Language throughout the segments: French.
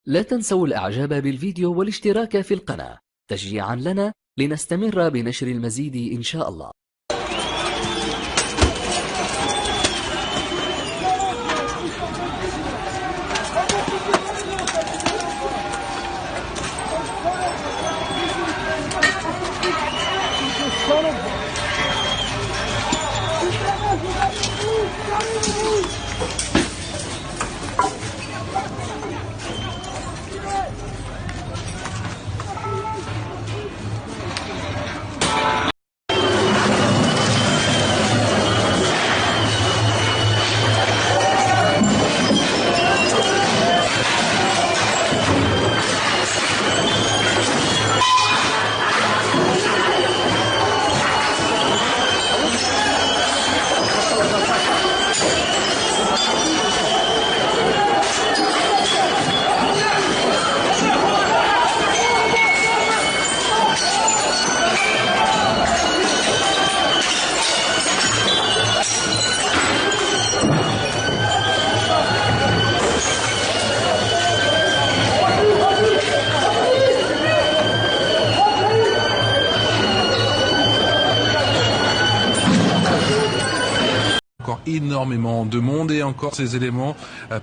لا تنسوا الإعجاب بالفيديو والاشتراك في القناة تشجيعا لنا لنستمر بنشر المزيد إن شاء الله. Encore énormément de monde et encore ces éléments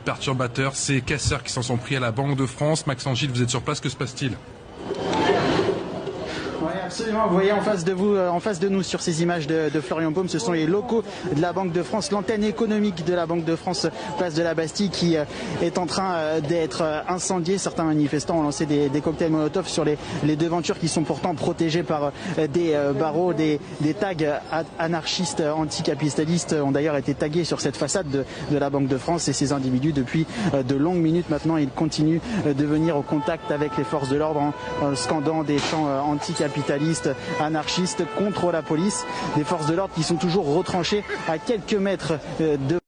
perturbateurs, ces casseurs qui s'en sont pris à la Banque de France. Maxence Gilles, vous êtes sur place, que se passe-t-il ? Absolument, vous voyez en face de vous, en face de nous sur ces images de Florian Paume, ce sont les locaux de la Banque de France, l'antenne économique de la Banque de France, place de la Bastille, qui est en train d'être incendiée. Certains manifestants ont lancé des cocktails Molotov sur les devantures qui sont pourtant protégées par des barreaux, des tags anarchistes, anticapitalistes ont d'ailleurs été tagués sur cette façade de la Banque de France, et ces individus depuis de longues minutes maintenant, ils continuent de venir au contact avec les forces de l'ordre en scandant des chants anticapitalistes, anarchistes contre la police, des forces de l'ordre qui sont toujours retranchées à quelques mètres de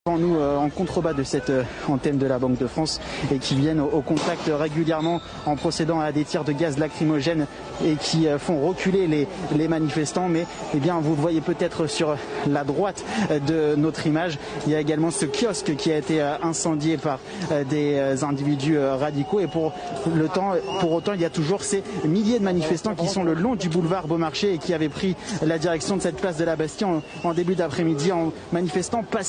nous en contrebas de cette antenne de la Banque de France, et qui viennent au contact régulièrement en procédant à des tirs de gaz lacrymogène et qui font reculer les manifestants. Mais eh bien, vous le voyez peut-être sur la droite de notre image, il y a également ce kiosque qui a été incendié par des individus radicaux, et pour autant il y a toujours ces milliers de manifestants qui sont le long du boulevard Beaumarchais et qui avaient pris la direction de cette place de la Bastille en début d'après-midi en manifestant passivement.